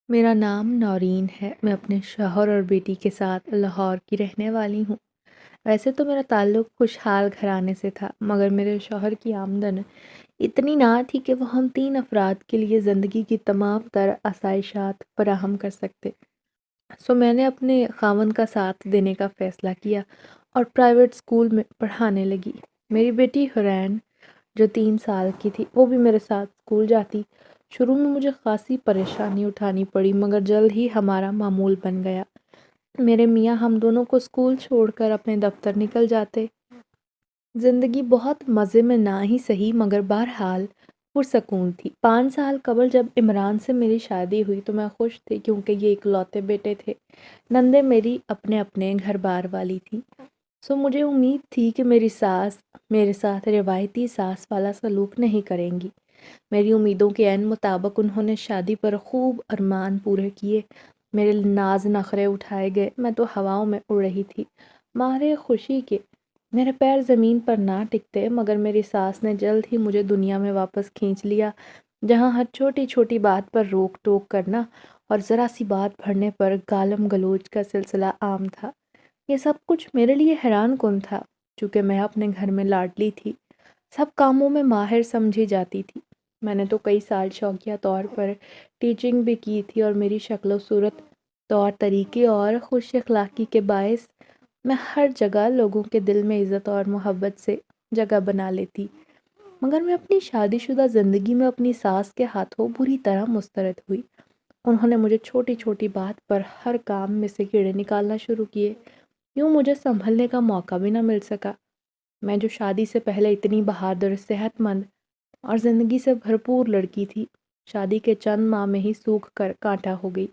میرا نام نورین ہے۔ میں اپنے شوہر اور بیٹی کے ساتھ لاہور کی رہنے والی ہوں۔ ویسے تو میرا تعلق خوشحال گھرانے سے تھا، مگر میرے شوہر کی آمدن اتنی نہ تھی کہ وہ ہم 3 افراد کے لیے زندگی کی تمام تر آسائشات فراہم کر سکتے۔ میں نے اپنے خاوند کا ساتھ دینے کا فیصلہ کیا اور پرائیویٹ اسکول میں پڑھانے لگی۔ میری بیٹی حرین جو 3 سال کی تھی وہ بھی میرے ساتھ اسکول جاتی۔ شروع میں مجھے خاصی پریشانی اٹھانی پڑی، مگر جلد ہی ہمارا معمول بن گیا۔ میرے میاں ہم دونوں کو اسکول چھوڑ کر اپنے دفتر نکل جاتے۔ زندگی بہت مزے میں نہ ہی سہی، مگر بہرحال پرسکون تھی۔ 5 سال قبل جب عمران سے میری شادی ہوئی تو میں خوش تھی، کیونکہ یہ اکلوتے بیٹے تھے۔ نندیں میری اپنے اپنے گھر بار والی تھیں۔ مجھے امید تھی کہ میری ساس میرے ساتھ روایتی ساس والا سلوک نہیں کریں گی۔ میری امیدوں کے عین مطابق انہوں نے شادی پر خوب ارمان پورے کیے۔ میرے ناز نخرے اٹھائے گئے، میں تو ہواؤں میں اڑ رہی تھی، مارے خوشی کے۔ میرے پیر زمین پر نہ ٹکتے، مگر میری ساس نے جلد ہی مجھے دنیا میں واپس کھینچ لیا، جہاں ہر چھوٹی چھوٹی بات پر روک ٹوک کرنا اور ذرا سی بات بڑھنے پر گالم گلوچ کا سلسلہ عام تھا۔ یہ سب کچھ میرے لیے حیران کن تھا، چونکہ میں اپنے گھر میں لاڈلی تھی، سب کاموں میں ماہر سمجھی جاتی تھی۔ میں نے تو کئی سال شوقیہ طور پر ٹیچنگ بھی کی تھی، اور میری شکل و صورت، طور طریقے اور خوش اخلاقی کے باعث میں ہر جگہ لوگوں کے دل میں عزت اور محبت سے جگہ بنا لیتی۔ مگر میں اپنی شادی شدہ زندگی میں اپنی ساس کے ہاتھوں بری طرح مسترد ہوئی۔ انہوں نے مجھے چھوٹی چھوٹی بات پر ہر کام میں سے کیڑے نکالنا شروع کیے، یوں مجھے سنبھلنے کا موقع بھی نہ مل سکا۔ میں جو شادی سے پہلے اتنی بہادر، صحت مند اور زندگی سے بھرپور لڑکی تھی، شادی کے چند ماہ میں ہی سوکھ کر کانٹا ہو گئی۔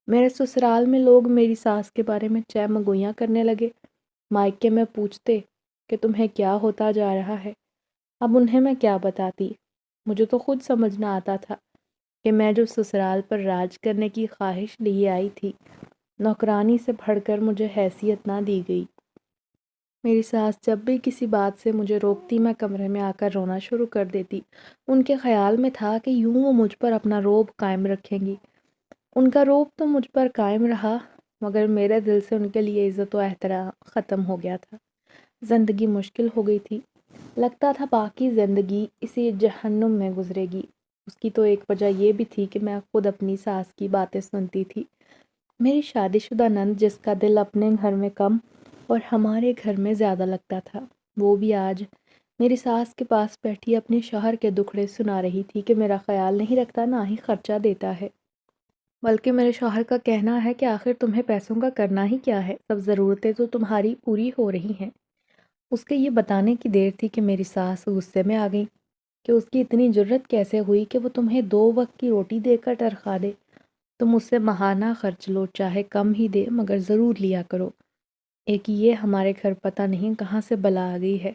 میرے سسرال میں لوگ میری ساس کے بارے میں چہ مگویاں کرنے لگے۔ مائکے میں پوچھتے کہ تمہیں کیا ہوتا جا رہا ہے۔ اب انہیں میں کیا بتاتی؟ مجھے تو خود سمجھ نہ آتا تھا کہ میں جو سسرال پر راج کرنے کی خواہش لیے آئی تھی، نوکرانی سے بڑھ کر مجھے حیثیت نہ دی گئی۔ میری ساس جب بھی کسی بات سے مجھے روکتی، میں کمرے میں آ کر رونا شروع کر دیتی۔ ان کے خیال میں تھا کہ یوں وہ مجھ پر اپنا رعب قائم رکھیں گی۔ ان کا رعب تو مجھ پر قائم رہا، مگر میرے دل سے ان کے لیے عزت و احترام ختم ہو گیا تھا۔ زندگی مشکل ہو گئی تھی۔ لگتا تھا باقی زندگی اسی جہنم میں گزرے گی۔ اس کی تو ایک وجہ یہ بھی تھی کہ میں خود اپنی ساس کی باتیں سنتی تھی۔ میری شادی شدہ نند، جس کا دل اپنے گھر میں کم اور ہمارے گھر میں زیادہ لگتا تھا، وہ بھی آج میری ساس کے پاس بیٹھی اپنے شوہر کے دکھڑے سنا رہی تھی کہ میرا خیال نہیں رکھتا، نہ ہی خرچہ دیتا ہے۔ بلکہ میرے شوہر کا کہنا ہے کہ آخر تمہیں پیسوں کا کرنا ہی کیا ہے، سب ضرورتیں تو تمہاری پوری ہو رہی ہیں۔ اس کے یہ بتانے کی دیر تھی کہ میری ساس غصے میں آ گئی کہ اس کی اتنی جرت کیسے ہوئی کہ وہ تمہیں 2 وقت کی روٹی دے کر ٹرخا دے۔ تم اس سے ماہانہ خرچ لو، چاہے کم ہی دے، مگر ضرور لیا کرو۔ ایک یہ ہمارے گھر پتہ نہیں کہاں سے بلا آ گئی ہے،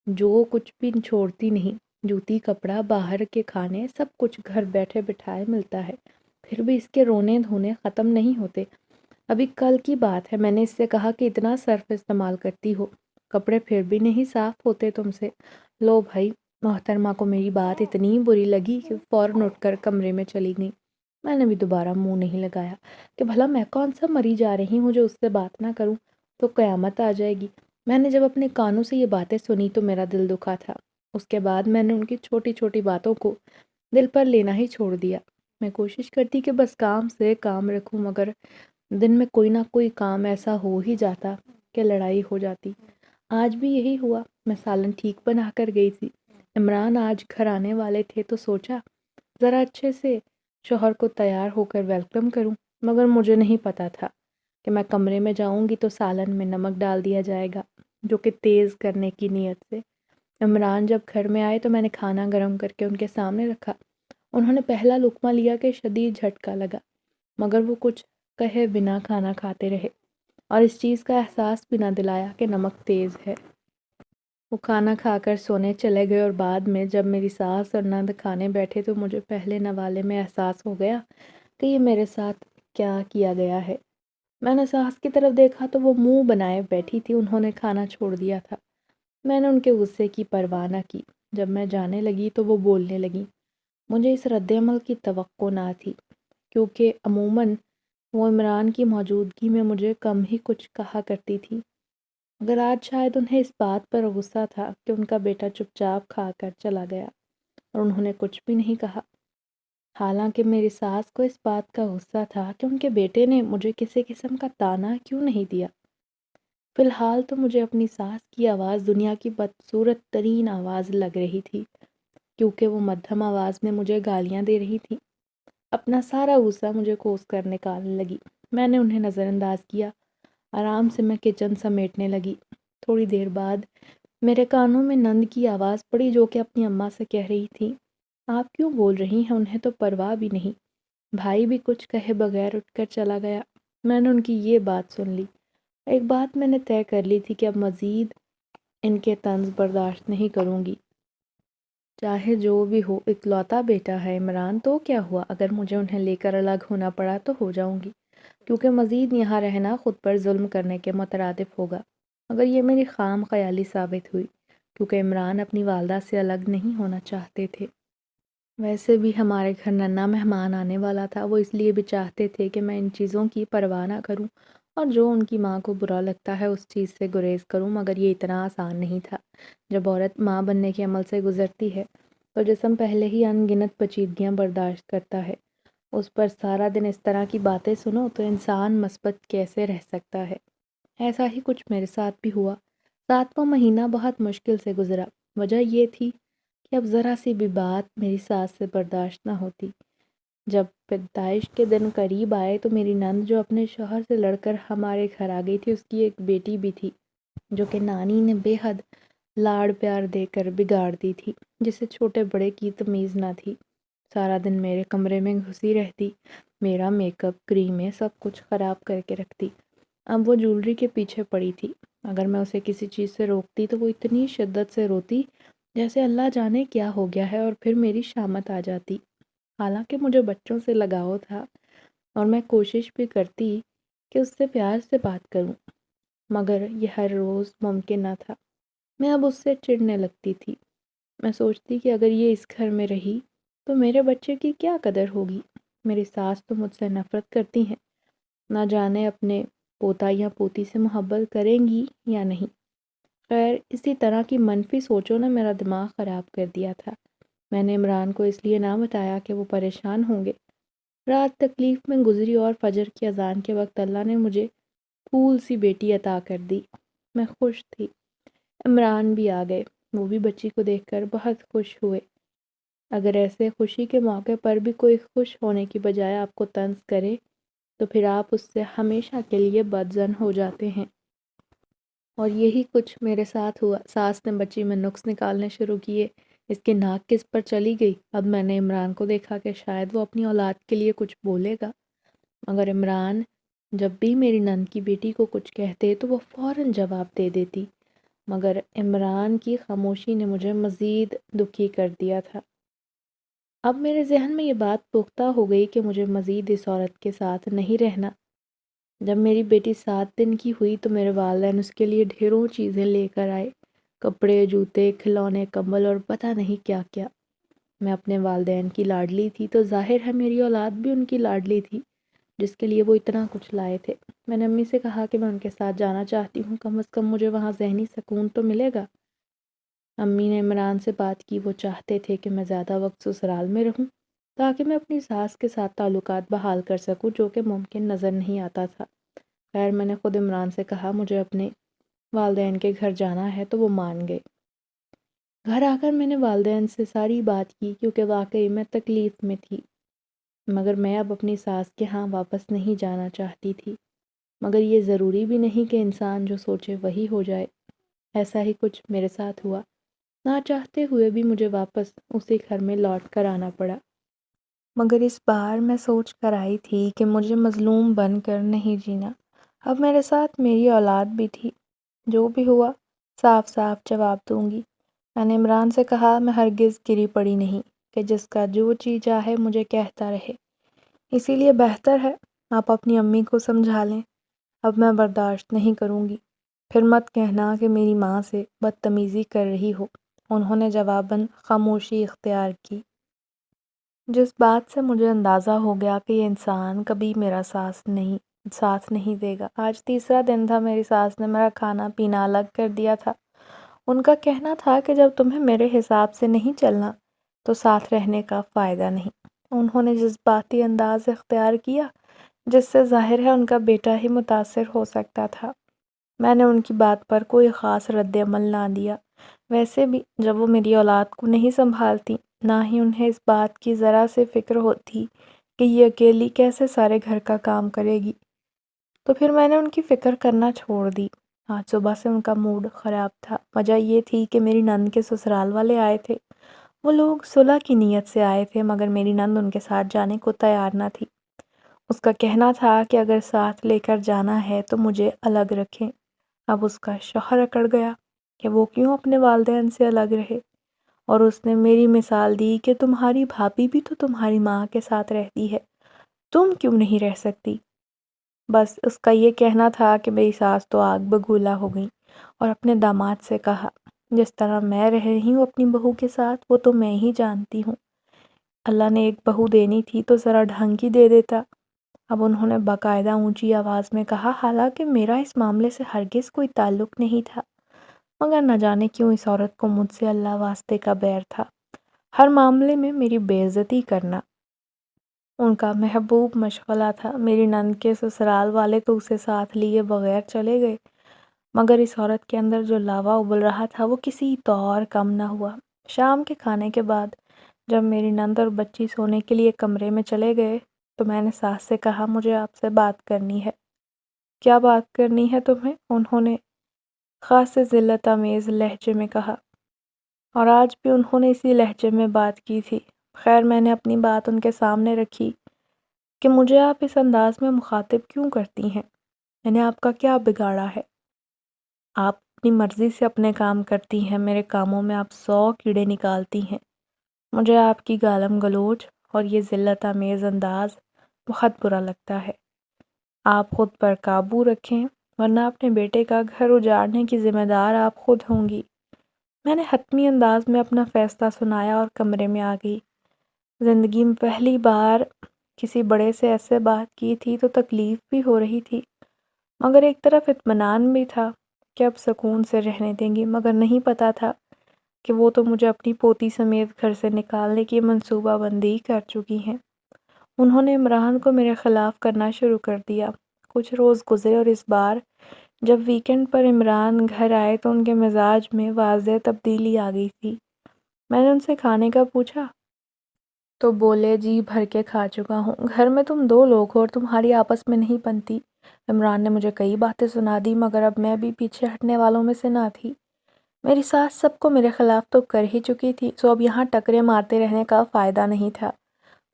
جو کچھ بھی چھوڑتی نہیں، جوتی کپڑا، باہر کے کھانے، سب کچھ گھر بیٹھے بٹھائے ملتا ہے، پھر بھی اس کے رونے دھونے ختم نہیں ہوتے۔ ابھی کل کی بات ہے، میں نے اس سے کہا کہ اتنا صرف استعمال کرتی ہو، کپڑے پھر بھی نہیں صاف ہوتے تم سے۔ لو بھائی، محترمہ کو میری بات اتنی بری لگی کہ فوراً اٹھ کر کمرے میں چلی گئی۔ میں نے بھی دوبارہ منہ نہیں لگایا کہ بھلا میں کون سا مری جا رہی ہوں جو اس سے بات نہ کروں تو قیامت آ جائے گی۔ میں نے جب اپنے کانوں سے یہ باتیں سنی تو میرا دل دکھا تھا۔ اس کے بعد میں نے ان کی چھوٹی چھوٹی باتوں کو دل پر لینا ہی چھوڑ دیا۔ میں کوشش کرتی کہ بس کام سے کام رکھوں، مگر دن میں کوئی نہ کوئی کام ایسا ہو ہی جاتا کہ لڑائی ہو جاتی۔ آج بھی یہی ہوا۔ میں سالن ٹھیک بنا کر گئی تھی، عمران آج گھر آنے والے تھے تو سوچا ذرا اچھے سے شوہر کو تیار ہو کر ویلکم کروں، مگر مجھے نہیں پتا تھا کہ میں کمرے میں جاؤں گی تو سالن میں نمک ڈال دیا جائے گا، جو کہ تیز کرنے کی نیت سے۔ عمران جب گھر میں آئے تو میں نے کھانا گرم کر کے ان کے سامنے رکھا۔ انہوں نے پہلا لقمہ لیا کہ شدید جھٹکا لگا، مگر وہ کچھ کہے بنا کھانا کھاتے رہے اور اس چیز کا احساس بھی نہ دلایا کہ نمک تیز ہے۔ وہ کھانا کھا کر سونے چلے گئے، اور بعد میں جب میری ساس اور نند کھانے بیٹھے تو مجھے پہلے نوالے میں احساس ہو گیا کہ یہ میرے ساتھ کیا کیا گیا ہے۔ میں نے ساس کی طرف دیکھا تو وہ منہ بنائے بیٹھی تھی، انہوں نے کھانا چھوڑ دیا تھا۔ میں نے ان کے غصے کی پرواہ نہ کی۔ جب میں جانے لگی تو وہ بولنے لگی۔ مجھے اس رد عمل کی توقع نہ تھی۔ کیونکہ عموماً وہ عمران کی موجودگی میں مجھے کم ہی کچھ کہا کرتی تھی، مگر آج شاید انہیں اس بات پر غصہ تھا کہ ان کا بیٹا چپ چاپ کھا کر چلا گیا اور انہوں نے کچھ بھی نہیں کہا، حالانکہ میری ساس کو اس بات کا غصہ تھا کہ ان کے بیٹے نے مجھے کسی قسم کا طعنہ کیوں نہیں دیا۔ فی الحال تو مجھے اپنی ساس کی آواز دنیا کی بدصورت ترین آواز لگ رہی تھی، کیونکہ وہ مدھم آواز میں مجھے گالیاں دے رہی تھی۔ اپنا سارا غصہ مجھے کوس کر نکالنے لگی۔ میں نے انہیں نظر انداز کیا۔ آرام سے میں کچن سمیٹنے لگی۔ تھوڑی دیر بعد میرے کانوں میں نند کی آواز پڑی جو کہ اپنی اماں سے کہہ رہی تھی، آپ کیوں بول رہی ہیں، انہیں تو پرواہ بھی نہیں۔ بھائی بھی کچھ کہے بغیر اٹھ کر چلا گیا۔ میں نے ان کی یہ بات سن لی۔ ایک بات میں نے طے کر لی تھی کہ اب مزید ان کے طنز برداشت نہیں کروں گی، چاہے جو بھی ہو۔ اکلوتا بیٹا ہے عمران، تو کیا ہوا، اگر مجھے انہیں لے کر الگ ہونا پڑا تو ہو جاؤں گی، کیونکہ مزید یہاں رہنا خود پر ظلم کرنے کے مترادف ہوگا۔ مگر یہ میری خام خیالی ثابت ہوئی، کیونکہ عمران اپنی والدہ سے الگ نہیں ہونا چاہتے تھے۔ ویسے بھی ہمارے گھر ننا مہمان آنے والا تھا، وہ اس لیے بھی چاہتے تھے کہ میں ان چیزوں کی پرواہ نہ کروں اور جو ان کی ماں کو برا لگتا ہے اس چیز سے گریز کروں، مگر یہ اتنا آسان نہیں تھا۔ جب عورت ماں بننے کے عمل سے گزرتی ہے تو جسم پہلے ہی ان گنت پیچیدگیاں برداشت کرتا ہے، اس پر سارا دن اس طرح کی باتیں سنو تو انسان مثبت کیسے رہ سکتا ہے۔ ایسا ہی کچھ میرے ساتھ بھی ہوا۔ 7واں مہینہ بہت مشکل سے گزرا۔ وجہ یہ تھی کہ اب ذرا سی بھی بات میری ساس سے برداشت نہ ہوتی۔ جب پیدائش کے دن قریب آئے تو میری نند جو اپنے شوہر سے لڑ کر ہمارے گھر آ گئی تھی، اس کی ایک بیٹی بھی تھی جو کہ نانی نے بے حد لاڑ پیار دے کر بگاڑ دی تھی، جسے چھوٹے بڑے کی تمیز نہ تھی۔ سارا دن میرے کمرے میں گھسی رہتی، میرا میک اپ، کریمیں، سب کچھ خراب کر کے رکھتی۔ اب وہ جولری کے پیچھے پڑی تھی۔ اگر میں اسے کسی چیز سے روکتی تو وہ اتنی شدت سے روتی جیسے اللہ جانے کیا ہو گیا ہے، اور پھر میری شامت آ جاتی۔ حالانکہ مجھے بچوں سے لگاؤ تھا اور میں کوشش بھی کرتی کہ اس سے پیار سے بات کروں، مگر یہ ہر روز ممکن نہ تھا۔ میں اب اس سے چڑھنے لگتی تھی۔ میں سوچتی کہ اگر یہ اس گھر میں رہی تو میرے بچے کی کیا قدر ہوگی۔ میری ساس تو مجھ سے نفرت کرتی ہیں، نہ جانے اپنے پوتا یا پوتی سے محبت کریں گی یا نہیں۔ خیر، اسی طرح کی منفی سوچوں نے میرا دماغ خراب کر دیا تھا۔ میں نے عمران کو اس لیے نہ بتایا کہ وہ پریشان ہوں گے۔ رات تکلیف میں گزری اور فجر کی اذان کے وقت اللہ نے مجھے پھول سی بیٹی عطا کر دی۔ میں خوش تھی۔ عمران بھی آ گئے۔ وہ بھی بچی کو دیکھ کر بہت خوش ہوئے۔ اگر ایسے خوشی کے موقع پر بھی کوئی خوش ہونے کی بجائے آپ کو طنز کرے تو پھر آپ اس سے ہمیشہ کے لیے بدظن ہو جاتے ہیں۔ اور یہی کچھ میرے ساتھ ہوا۔ ساس نے بچی میں نقص نکالنے شروع کیے۔ اس کی ناک کس پر چلی گئی؟ اب میں نے عمران کو دیکھا کہ شاید وہ اپنی اولاد کے لیے کچھ بولے گا، مگر عمران جب بھی میری نند کی بیٹی کو کچھ کہتے تو وہ فوراً جواب دے دیتی، مگر عمران کی خاموشی نے مجھے مزید دکھی کر دیا تھا۔ اب میرے ذہن میں یہ بات پختہ ہو گئی کہ مجھے مزید اس عورت کے ساتھ نہیں رہنا۔ جب میری بیٹی 7 دن کی ہوئی تو میرے والدین اس کے لیے ڈھیروں چیزیں لے کر آئے، کپڑے، جوتے، کھلونے، کمبل اور پتہ نہیں کیا کیا۔ میں اپنے والدین کی لاڈلی تھی تو ظاہر ہے میری اولاد بھی ان کی لاڈلی تھی، جس کے لیے وہ اتنا کچھ لائے تھے۔ میں نے امی سے کہا کہ میں ان کے ساتھ جانا چاہتی ہوں، کم از کم مجھے وہاں ذہنی سکون تو ملے گا۔ امی نے عمران سے بات کی۔ وہ چاہتے تھے کہ میں زیادہ وقت سسرال میں رہوں تاکہ میں اپنی ساس کے ساتھ تعلقات بحال کر سکوں، جو کہ ممکن نظر نہیں آتا تھا۔ خیر، میں نے خود عمران سے کہا مجھے اپنے والدین کے گھر جانا ہے تو وہ مان گئے۔ گھر آ کر میں نے والدین سے ساری بات کی، کیونکہ واقعی میں تکلیف میں تھی، مگر میں اب اپنی ساس کے ہاں واپس نہیں جانا چاہتی تھی۔ مگر یہ ضروری بھی نہیں کہ انسان جو سوچے وہی ہو جائے۔ ایسا ہی کچھ میرے ساتھ ہوا۔ نہ چاہتے ہوئے بھی مجھے واپس اسی گھر میں لوٹ کر آنا پڑا، مگر اس بار میں سوچ کر آئی تھی کہ مجھے مظلوم بن کر نہیں جینا۔ اب میرے ساتھ میری اولاد بھی تھی۔ جو بھی ہوا صاف صاف جواب دوں گی۔ میں نے عمران سے کہا میں ہرگز گری پڑی نہیں کہ جس کا جو جی چاہے مجھے کہتا رہے، اسی لیے بہتر ہے آپ اپنی امی کو سمجھا لیں، اب میں برداشت نہیں کروں گی۔ پھر مت کہنا کہ میری ماں سے بدتمیزی کر رہی ہو۔ انہوں نے جواباً خاموشی اختیار کی۔ جس بات سے مجھے اندازہ ہو گیا کہ یہ انسان کبھی میرا ساتھ نہیں دے گا۔ آج تیسرا دن تھا، میری ساس نے میرا کھانا پینا الگ کر دیا تھا۔ ان کا کہنا تھا کہ جب تمہیں میرے حساب سے نہیں چلنا تو ساتھ رہنے کا فائدہ نہیں۔ انہوں نے جذباتی انداز اختیار کیا جس سے ظاہر ہے ان کا بیٹا ہی متاثر ہو سکتا تھا۔ میں نے ان کی بات پر کوئی خاص رد عمل نہ دیا۔ ویسے بھی جب وہ میری اولاد کو نہیں سنبھالتی، نہ ہی انہیں اس بات کی ذرا سے فکر ہوتی کہ یہ اکیلی کیسے سارے گھر کا کام کرے گی، تو پھر میں نے ان کی فکر کرنا چھوڑ دی۔ آج صبح سے ان کا موڈ خراب تھا۔ وجہ یہ تھی کہ میری نند کے سسرال والے آئے تھے۔ وہ لوگ صلح کی نیت سے آئے تھے، مگر میری نند ان کے ساتھ جانے کو تیار نہ تھی۔ اس کا کہنا تھا کہ اگر ساتھ لے کر جانا ہے تو مجھے الگ رکھیں۔ اب اس کا شوہر اکڑ گیا کہ وہ کیوں اپنے والدین سے الگ رہے، اور اس نے میری مثال دی کہ تمہاری بھابھی بھی تو تمہاری ماں کے ساتھ رہتی ہے، تم کیوں نہیں رہ سکتی؟ بس اس کا یہ کہنا تھا کہ میری ساس تو آگ بگولا ہو گئی اور اپنے داماد سے کہا، جس طرح میں رہ رہی ہوں اپنی بہو کے ساتھ وہ تو میں ہی جانتی ہوں۔ اللہ نے ایک بہو دینی تھی تو ذرا ڈھنگ کی دے دیتا۔ اب انہوں نے باقاعدہ اونچی آواز میں کہا، حالانکہ میرا اس معاملے سے ہرگز کوئی تعلق نہیں تھا، مگر نہ جانے کیوں اس عورت کو مجھ سے اللہ واسطے کا بیر تھا۔ ہر معاملے میں میری بے عزتی کرنا ان کا محبوب مشغلہ تھا۔ میری نند کے سسرال والے تو اسے ساتھ لیے بغیر چلے گئے، مگر اس عورت کے اندر جو لاوا ابل رہا تھا وہ کسی طور کم نہ ہوا۔ شام کے کھانے کے بعد جب میری نند اور بچی سونے کے لیے کمرے میں چلے گئے تو میں نے ساس سے کہا، مجھے آپ سے بات کرنی ہے۔ کیا بات کرنی ہے تمہیں؟ انہوں نے خاص ذلت آمیز لہجے میں کہا، اور آج بھی انہوں نے اسی لہجے میں بات کی تھی۔ خیر میں نے اپنی بات ان کے سامنے رکھی کہ مجھے آپ اس انداز میں مخاطب کیوں کرتی ہیں؟ میں نے آپ کا کیا بگاڑا ہے؟ آپ اپنی مرضی سے اپنے کام کرتی ہیں، میرے کاموں میں آپ 100 کیڑے نکالتی ہیں۔ مجھے آپ کی گالم گلوچ اور یہ ذلت آمیز انداز بہت برا لگتا ہے۔ آپ خود پر قابو رکھیں ورنہ اپنے بیٹے کا گھر اجاڑنے کی ذمہ دار آپ خود ہوں گی۔ میں نے حتمی انداز میں اپنا فیصلہ سنایا اور کمرے میں آ گئی۔ زندگی میں پہلی بار کسی بڑے سے ایسے بات کی تھی تو تکلیف بھی ہو رہی تھی، مگر ایک طرف اطمینان بھی تھا کہ اب سکون سے رہنے دیں گی، مگر نہیں پتہ تھا کہ وہ تو مجھے اپنی پوتی سمیت گھر سے نکالنے کی منصوبہ بندی کر چکی ہیں۔ انہوں نے عمران کو میرے خلاف کرنا شروع کر دیا۔ کچھ روز گزرے اور اس بار جب ویکنڈ پر عمران گھر آئے تو ان کے مزاج میں واضح تبدیلی آ گئی تھی۔ میں نے ان سے کھانے کا پوچھا تو بولے، جی بھر کے کھا چکا ہوں، گھر میں تم 2 لوگ ہو اور تمہاری آپس میں نہیں بنتی۔ عمران نے مجھے کئی باتیں سنا دی، مگر اب میں بھی پیچھے ہٹنے والوں میں سے نہ تھی۔ میری ساس سب کو میرے خلاف تو کر ہی چکی تھی، سو اب یہاں ٹکرے مارتے رہنے کا فائدہ نہیں تھا۔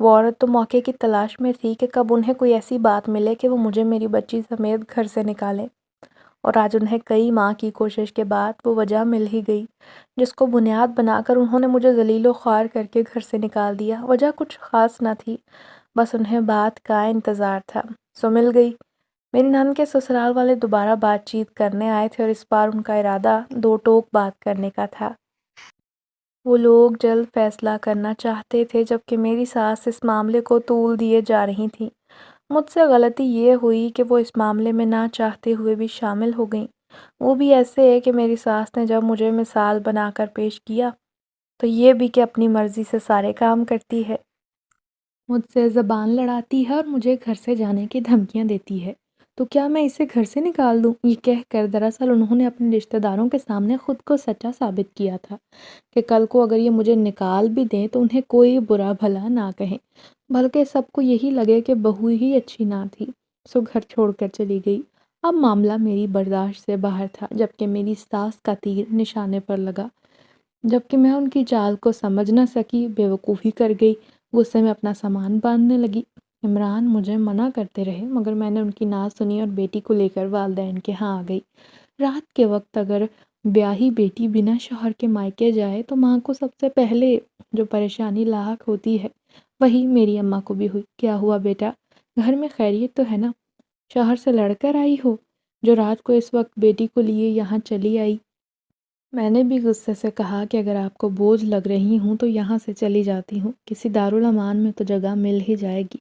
وہ عورت تو موقع کی تلاش میں تھی کہ کب انہیں کوئی ایسی بات ملے کہ وہ مجھے میری بچی سمیت گھر سے نکالے، اور آج انہیں کئی ماہ کی کوشش کے بعد وہ وجہ مل ہی گئی جس کو بنیاد بنا کر انہوں نے مجھے ذلیل و خوار کر کے گھر سے نکال دیا۔ وجہ کچھ خاص نہ تھی، بس انہیں بات کا انتظار تھا، سو مل گئی۔ میری نند کے سسرال والے دوبارہ بات چیت کرنے آئے تھے اور اس بار ان کا ارادہ 2 ٹوک بات کرنے کا تھا۔ وہ لوگ جلد فیصلہ کرنا چاہتے تھے جبکہ میری ساس اس معاملے کو طول دیے جا رہی تھیں۔ مجھ سے غلطی یہ ہوئی کہ وہ اس معاملے میں نہ چاہتے ہوئے بھی شامل ہو گئیں۔ وہ بھی ایسے ہے کہ میری ساس نے جب مجھے مثال بنا کر پیش کیا تو یہ بھی کہ اپنی مرضی سے سارے کام کرتی ہے، مجھ سے زبان لڑاتی ہے اور مجھے گھر سے جانے کی دھمکیاں دیتی ہے، تو کیا میں اسے گھر سے نکال دوں؟ یہ کہہ کر دراصل انہوں نے اپنے رشتہ داروں کے سامنے خود کو سچا ثابت کیا تھا کہ کل کو اگر یہ مجھے نکال بھی دیں تو انہیں کوئی برا بھلا نہ کہیں، بلکہ سب کو یہی لگے کہ بہو ہی اچھی نہ تھی، سو گھر چھوڑ کر چلی گئی۔ اب معاملہ میری برداشت سے باہر تھا، جبکہ میری ساس کا تیر نشانے پر لگا۔ جبکہ میں ان کی چال کو سمجھ نہ سکی، بے وقوفی کر گئی، غصے میں اپنا سامان باندھنے لگی۔ عمران مجھے منع کرتے رہے مگر میں نے ان کی نہ سنی اور بیٹی کو لے کر والدین کے ہاں آ گئی۔ رات کے وقت اگر بیاہی بیٹی بنا شوہر کے مائکے جائے تو ماں کو سب سے پہلے جو پریشانی لاحق ہوتی ہے وہی میری اماں کو بھی ہوئی۔ کیا ہوا بیٹا، گھر میں خیریت تو ہے نا؟ شوہر سے لڑ کر آئی ہو جو رات کو اس وقت بیٹی کو لیے یہاں چلی آئی؟ میں نے بھی غصے سے کہا کہ اگر آپ کو بوجھ لگ رہی ہوں تو یہاں سے چلی جاتی ہوں، کسی دارالامان میں تو جگہ مل ہی جائے گی۔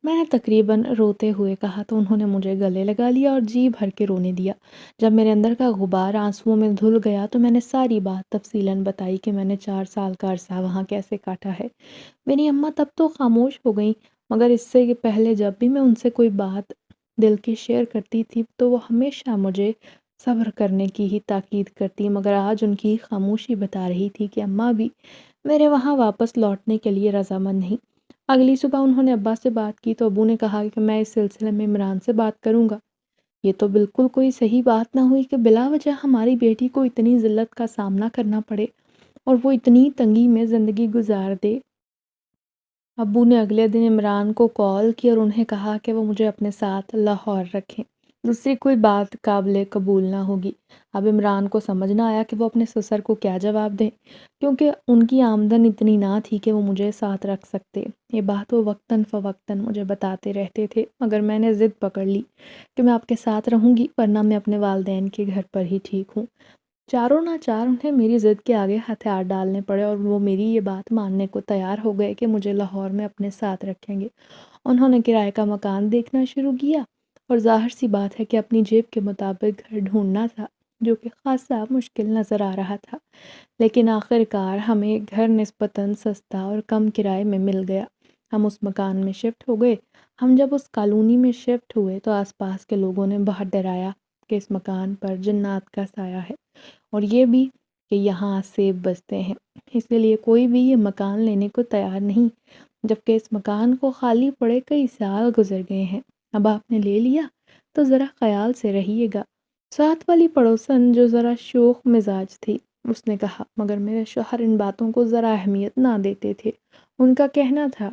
میں نے تقریباً روتے ہوئے کہا تو انہوں نے مجھے گلے لگا لیا اور جی بھر کے رونے دیا۔ جب میرے اندر کا غبار آنسوؤں میں دھل گیا تو میں نے ساری بات تفصیلاً بتائی کہ میں نے 4 سال کا عرصہ وہاں کیسے کاٹا ہے۔ میری اماں تب تو خاموش ہو گئیں، مگر اس سے پہلے جب بھی میں ان سے کوئی بات دل کی شیئر کرتی تھی تو وہ ہمیشہ مجھے صبر کرنے کی ہی تاکید کرتی، مگر آج ان کی خاموشی بتا رہی تھی کہ اماں بھی میرے وہاں واپس لوٹنے کے لیے رضامند نہیں۔ اگلی صبح انہوں نے ابا سے بات کی تو ابو نے کہا کہ میں اس سلسلے میں عمران سے بات کروں گا۔ یہ تو بالکل کوئی صحیح بات نہ ہوئی کہ بلا وجہ ہماری بیٹی کو اتنی ذلت کا سامنا کرنا پڑے اور وہ اتنی تنگی میں زندگی گزار دے۔ ابو نے اگلے دن عمران کو کال کی اور انہیں کہا کہ وہ مجھے اپنے ساتھ لاہور رکھیں، دوسری کوئی بات قابل قبول نہ ہوگی۔ اب عمران کو سمجھ نہ آیا کہ وہ اپنے سسر کو کیا جواب دیں، کیونکہ ان کی آمدن اتنی نہ تھی کہ وہ مجھے ساتھ رکھ سکتے۔ یہ بات وہ وقتاً فوقتاً مجھے بتاتے رہتے تھے، مگر میں نے ضد پکڑ لی کہ میں آپ کے ساتھ رہوں گی، ورنہ میں اپنے والدین کے گھر پر ہی ٹھیک ہوں۔ چاروں ناچار انہیں میری ضد کے آگے ہتھیار ڈالنے پڑے اور وہ میری یہ بات ماننے کو تیار ہو گئے کہ مجھے لاہور میں اپنے ساتھ رکھیں گے۔ انہوں نے کرائے کا مکان دیکھنا شروع کیا اور ظاہر سی بات ہے کہ اپنی جیب کے مطابق گھر ڈھونڈنا تھا، جو کہ خاصا مشکل نظر آ رہا تھا، لیکن آخر کار ہمیں گھر نسبتاً سستا اور کم کرائے میں مل گیا۔ ہم اس مکان میں شفٹ ہو گئے۔ ہم جب اس کالونی میں شفٹ ہوئے تو آس پاس کے لوگوں نے بہت ڈرایا کہ اس مکان پر جنات کا سایہ ہے، اور یہ بھی کہ یہاں سیب بستے ہیں، اس لیے کوئی بھی یہ مکان لینے کو تیار نہیں، جبکہ اس مکان کو خالی پڑے کئی سال گزر گئے ہیں۔ اب آپ نے لے لیا تو ذرا خیال سے رہیے گا۔ ساتھ والی پڑوسن جو ذرا شوخ مزاج تھی، اس نے کہا، مگر میرے شوہر ان باتوں کو ذرا اہمیت نہ دیتے تھے۔ ان کا کہنا تھا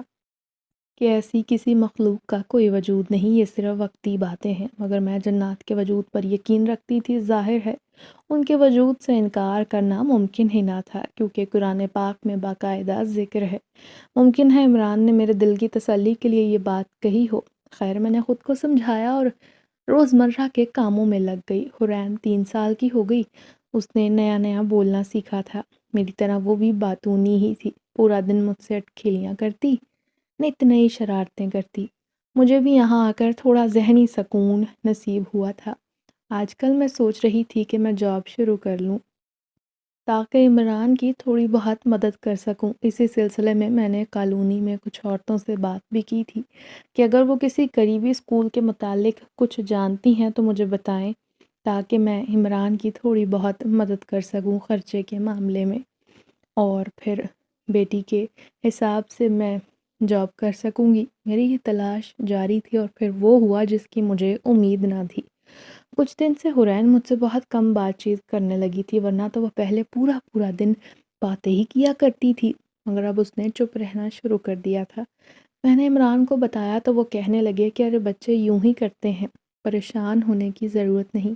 کہ ایسی کسی مخلوق کا کوئی وجود نہیں، یہ صرف وقتی باتیں ہیں، مگر میں جنات کے وجود پر یقین رکھتی تھی۔ ظاہر ہے ان کے وجود سے انکار کرنا ممکن ہی نہ تھا، کیونکہ قرآن پاک میں باقاعدہ ذکر ہے۔ ممکن ہے عمران نے میرے دل کی تسلی کے لیے یہ بات کہی ہو۔ خیر، میں نے خود کو سمجھایا اور روزمرہ کے کاموں میں لگ گئی۔ حریم 3 سال کی ہو گئی، اس نے نیا نیا بولنا سیکھا تھا، میری طرح وہ بھی باتونی ہی تھی، پورا دن مجھ سے اٹکھیلیاں کرتی، نت نئی شرارتیں کرتی۔ مجھے بھی یہاں آ کر تھوڑا ذہنی سکون نصیب ہوا تھا۔ آج کل میں سوچ رہی تھی کہ میں جاب شروع کر لوں تاکہ عمران کی تھوڑی بہت مدد کر سکوں۔ اسی سلسلے میں میں نے کالونی میں کچھ عورتوں سے بات بھی کی تھی کہ اگر وہ کسی قریبی اسکول کے متعلق کچھ جانتی ہیں تو مجھے بتائیں، تاکہ میں عمران کی تھوڑی بہت مدد کر سکوں خرچے کے معاملے میں، اور پھر بیٹی کے حساب سے میں جاب کر سکوں گی۔ میری یہ تلاش جاری تھی اور پھر وہ ہوا جس کی مجھے امید نہ تھی۔ کچھ دن سے حرین مجھ سے بہت کم بات چیت کرنے لگی تھی، ورنہ تو وہ پہلے پورا پورا دن باتیں ہی کیا کرتی تھی، مگر اب اس نے چپ رہنا شروع کر دیا تھا۔ میں نے عمران کو بتایا تو وہ کہنے لگے کہ ارے بچے یوں ہی کرتے ہیں، پریشان ہونے کی ضرورت نہیں،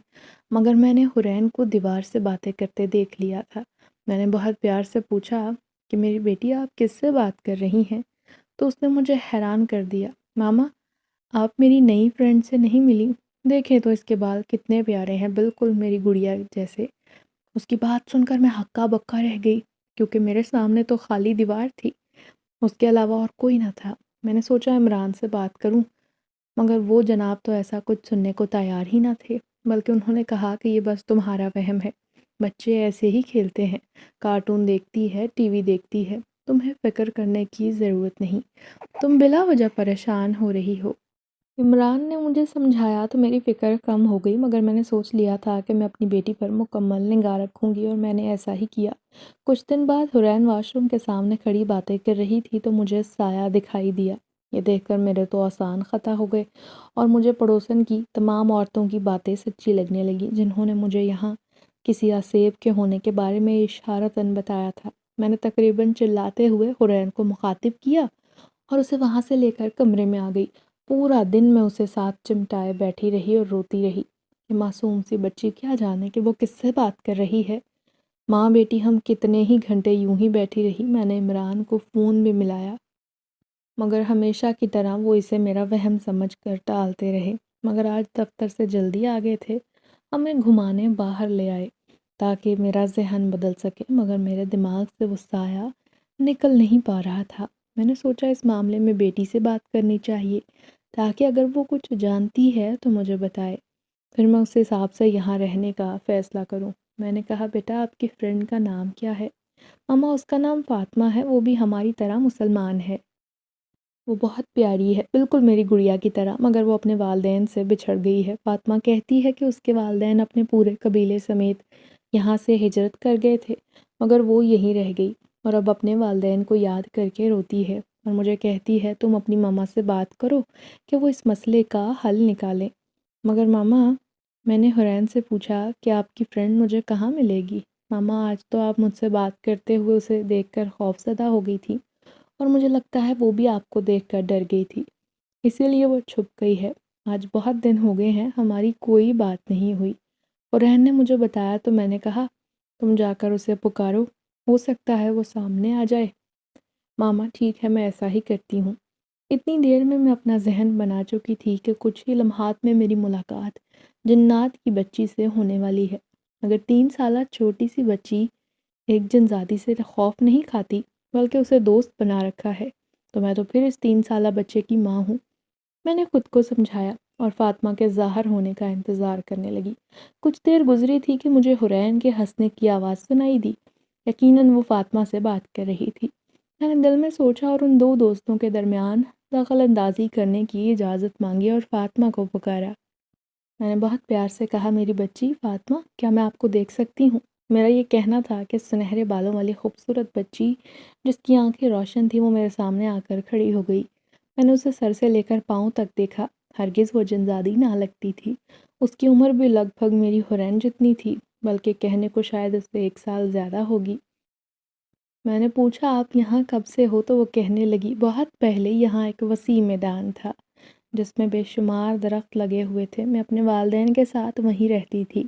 مگر میں نے حرین کو دیوار سے باتیں کرتے دیکھ لیا تھا۔ میں نے بہت پیار سے پوچھا کہ میری بیٹی آپ کس سے بات کر رہی ہیں؟ تو اس نے مجھے حیران کر دیا۔ ماما، آپ میری نئی فرینڈ سے نہیں ملی؟ دیکھیں تو اس کے بال کتنے پیارے ہیں، بالکل میری گڑیا جیسے۔ اس کی بات سن کر میں ہکا بکا رہ گئی، کیونکہ میرے سامنے تو خالی دیوار تھی، اس کے علاوہ اور کوئی نہ تھا۔ میں نے سوچا عمران سے بات کروں، مگر وہ جناب تو ایسا کچھ سننے کو تیار ہی نہ تھے، بلکہ انہوں نے کہا کہ یہ بس تمہارا وہم ہے، بچے ایسے ہی کھیلتے ہیں، کارٹون دیکھتی ہے، ٹی وی دیکھتی ہے، تمہیں فکر کرنے کی ضرورت نہیں، تم بلا وجہ پریشان ہو رہی ہو۔ عمران نے مجھے سمجھایا تو میری فکر کم ہو گئی، مگر میں نے سوچ لیا تھا کہ میں اپنی بیٹی پر مکمل نگاہ رکھوں گی، اور میں نے ایسا ہی کیا۔ کچھ دن بعد حرین واش روم کے سامنے کھڑی باتیں کر رہی تھی تو مجھے سایہ دکھائی دیا۔ یہ دیکھ کر میرے تو آسان خطا ہو گئے، اور مجھے پڑوسن کی تمام عورتوں کی باتیں سچی لگنے لگیں، جنہوں نے مجھے یہاں کسی آسیب کے ہونے کے بارے میں اشارتاً بتایا تھا۔ میں نے تقریباً چلاتے ہوئے حرین کو مخاطب کیا اور اسے وہاں سے لے کر کمرے میں آ گئی۔ پورا دن میں اسے ساتھ چمٹائے بیٹھی رہی اور روتی رہی کہ معصوم سی بچی کیا جانے کہ وہ کس سے بات کر رہی ہے۔ ماں بیٹی ہم کتنے ہی گھنٹے یوں ہی بیٹھی رہی۔ میں نے عمران کو فون بھی ملایا، مگر ہمیشہ کی طرح وہ اسے میرا وہم سمجھ کر ٹالتے رہے۔ مگر آج دفتر سے جلدی آ گئے تھے، ہمیں گھمانے باہر لے آئے۔ تاکہ میرا ذہن بدل سکے، مگر میرے دماغ سے وہ سایہ نکل نہیں پا رہا تھا۔ میں نے سوچا اس معاملے میں بیٹی سے بات کرنی چاہیے تاکہ اگر وہ کچھ جانتی ہے تو مجھے بتائے، پھر میں اس حساب سے یہاں رہنے کا فیصلہ کروں۔ میں نے کہا بیٹا آپ کی فرینڈ کا نام کیا ہے؟ ماما اس کا نام فاطمہ ہے، وہ بھی ہماری طرح مسلمان ہے، وہ بہت پیاری ہے، بالکل میری گڑیا کی طرح، مگر وہ اپنے والدین سے بچھڑ گئی ہے۔ فاطمہ کہتی ہے کہ اس کے والدین اپنے پورے قبیلے سمیت یہاں سے ہجرت کر گئے تھے، مگر وہ یہیں رہ گئی اور اب اپنے والدین کو یاد کر کے روتی ہے اور مجھے کہتی ہے تم اپنی ماما سے بات کرو کہ وہ اس مسئلے کا حل نکالیں۔ مگر ماما، میں نے حرین سے پوچھا کہ آپ کی فرینڈ مجھے کہاں ملے گی؟ ماما آج تو آپ مجھ سے بات کرتے ہوئے اسے دیکھ کر خوف زدہ ہو گئی تھی اور مجھے لگتا ہے وہ بھی آپ کو دیکھ کر ڈر گئی تھی، اسی لیے وہ چھپ گئی ہے۔ آج بہت دن ہو گئے ہیں ہماری کوئی بات نہیں ہوئی۔ حرین نے مجھے بتایا تو میں نے کہا تم جا کر اسے پکارو، ہو سکتا ہے وہ سامنے آ جائے۔ ماما ٹھیک ہے، میں ایسا ہی کرتی ہوں۔ اتنی دیر میں اپنا ذہن بنا چکی تھی کہ کچھ ہی لمحات میں میری ملاقات جنات کی بچی سے ہونے والی ہے۔ اگر 3 سالہ چھوٹی سی بچی ایک جنزادی سے خوف نہیں کھاتی بلکہ اسے دوست بنا رکھا ہے تو میں تو پھر اس 3 سالہ بچے کی ماں ہوں۔ میں نے خود کو سمجھایا اور فاطمہ کے ظاہر ہونے کا انتظار کرنے لگی۔ کچھ دیر گزری تھی کہ مجھے حرین کے ہنسنے کی آواز سنائی دی، یقیناً وہ فاطمہ سے بات کر رہی تھی۔ میں نے دل میں سوچا اور ان دو دوستوں کے درمیان دخل اندازی کرنے کی اجازت مانگی اور فاطمہ کو پکارا۔ میں نے بہت پیار سے کہا میری بچی فاطمہ، کیا میں آپ کو دیکھ سکتی ہوں؟ میرا یہ کہنا تھا کہ سنہرے بالوں والی خوبصورت بچی جس کی آنکھیں روشن تھیں وہ میرے سامنے آ کر کھڑی ہو گئی۔ میں نے اسے سر سے لے کر پاؤں تک دیکھا، ہرگز وہ جنزادی نہ لگتی تھی۔ اس کی عمر بھی لگ بھگ میری حرین جتنی تھی، بلکہ کہنے کو شاید اس سے 1 سال زیادہ ہوگی۔ میں نے پوچھا آپ یہاں کب سے ہو تو وہ کہنے لگی بہت پہلے یہاں ایک وسیع میدان تھا جس میں بے شمار درخت لگے ہوئے تھے، میں اپنے والدین کے ساتھ وہیں رہتی تھی۔